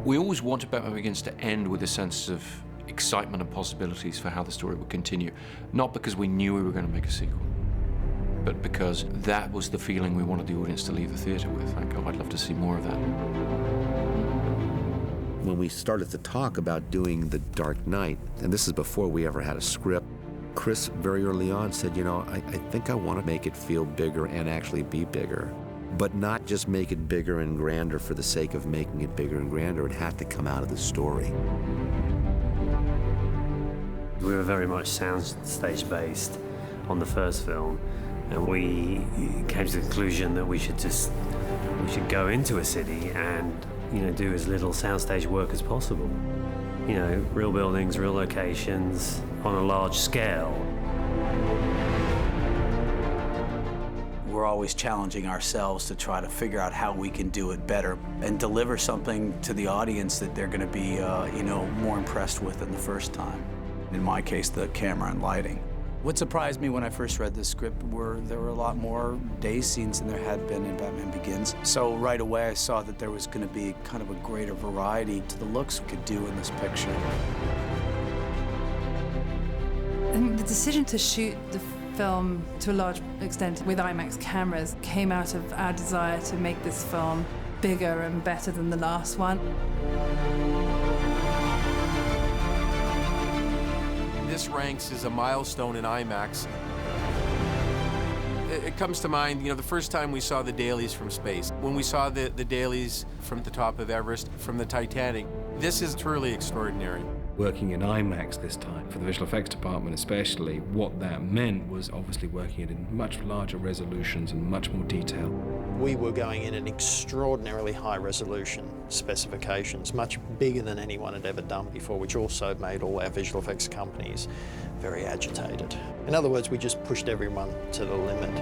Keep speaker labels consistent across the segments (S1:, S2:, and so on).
S1: We always wanted Batman Begins to end with a sense of excitement and possibilities for how the story would continue. Not because we knew we were going to make a sequel, but because that was the feeling we wanted the audience to leave the theater with. Like, oh, I'd love to see more of that.
S2: When we started to talk about doing The Dark Knight, and this is before we ever had a script, Chris very early on said, you know, I think I want to make it feel bigger and actually be bigger, but not just make it bigger and grander for the sake of making it bigger and grander. It had to come out of the story.
S3: We were very much soundstage based on the first film, and we came to the conclusion that we should go into a city and, you know, do as little soundstage work as possible. You know, real buildings, real locations, on a large scale.
S4: We're always challenging ourselves to try to figure out how we can do it better and deliver something to the audience that they're going to be, you know, more impressed with than the first time. In my case, the camera and lighting. What surprised me when I first read the script were there were a lot more day scenes than there had been in Batman Begins. So right away I saw that there was going to be kind of a greater variety to the looks we could do in this picture.
S5: And the decision to shoot the film to a large extent with IMAX cameras came out of our desire to make this film bigger and better than the last one.
S6: This ranks as a milestone in IMAX. It comes to mind, you know, the first time we saw the dailies from space. When we saw the dailies from the top of Everest, from the Titanic, this is truly extraordinary.
S7: Working in IMAX this time, for the visual effects department especially, what that meant was obviously working it in much larger resolutions and much more detail.
S8: We were going in at extraordinarily high resolution specifications, much bigger than anyone had ever done before, which also made all our visual effects companies very agitated. In other words, we just pushed everyone to the limit.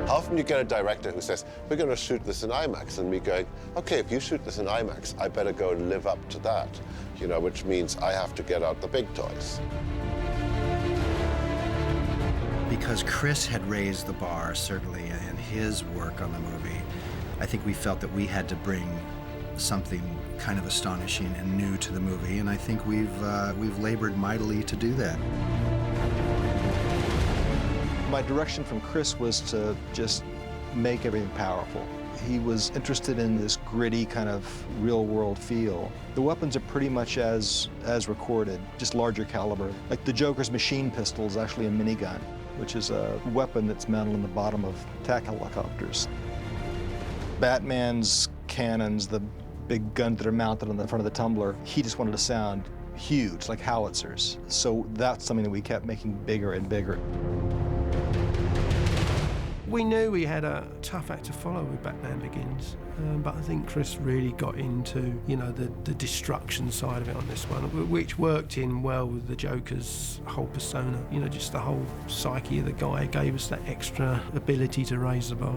S9: How often do you get a director who says, we're going to shoot this in IMAX, and me going, okay, if you shoot this in IMAX, I better go and live up to that, you know, which means I have to get out the big toys.
S10: Because Chris had raised the bar, certainly, in his work on the movie, I think we felt that we had to bring something kind of astonishing and new to the movie, and I think we've labored mightily to do that.
S11: My direction from Chris was to just make everything powerful. He was interested in this gritty kind of real-world feel. The weapons are pretty much as recorded, just larger caliber. Like the Joker's machine pistol is actually a minigun, which is a weapon that's mounted on the bottom of attack helicopters. Batman's cannons, the big guns that are mounted on the front of the tumbler, he just wanted to sound huge, like howitzers. So that's something that we kept making bigger and bigger.
S12: We knew we had a tough act to follow with Batman Begins, but I think Chris really got into, you know, the destruction side of it on this one, which worked in well with the Joker's whole persona. You know, just the whole psyche of the guy gave us that extra ability to raise the bar.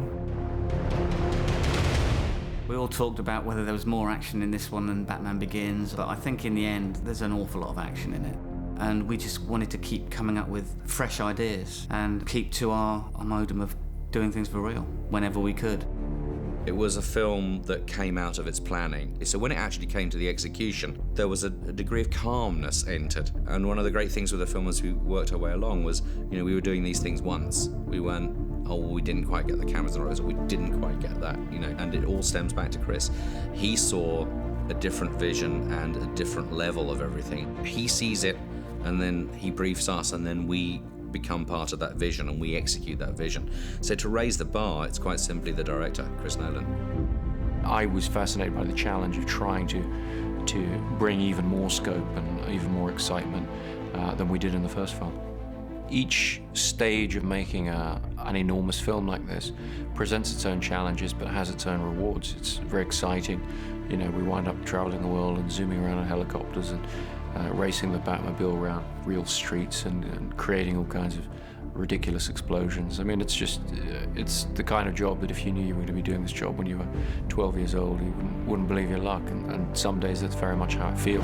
S13: We all talked about whether there was more action in this one than Batman Begins, but I think in the end there's an awful lot of action in it. And we just wanted to keep coming up with fresh ideas and keep to our modem of doing things for real whenever we could.
S14: It was a film that came out of its planning. So when it actually came to the execution, there was a degree of calmness entered. And one of the great things with the film as we worked our way along was, you know, we were doing these things once. We weren't, oh, we didn't quite get the cameras in the right, we didn't quite get that, you know, and it all stems back to Chris. He saw a different vision and a different level of everything. He sees it, and then he briefs us, and then we become part of that vision and we execute that vision. So to raise the bar, it's quite simply the director, Chris Nolan.
S1: I was fascinated by the challenge of trying to bring even more scope and even more excitement than we did in the first film. Each stage of making an enormous film like this presents its own challenges but has its own rewards. It's very exciting. You know, we wind up traveling the world and zooming around on helicopters and racing the Batmobile around real streets and creating all kinds of ridiculous explosions. I mean, it's the kind of job that if you knew you were going to be doing this job when you were 12 years old, you wouldn't believe your luck. And some days that's very much how it feels.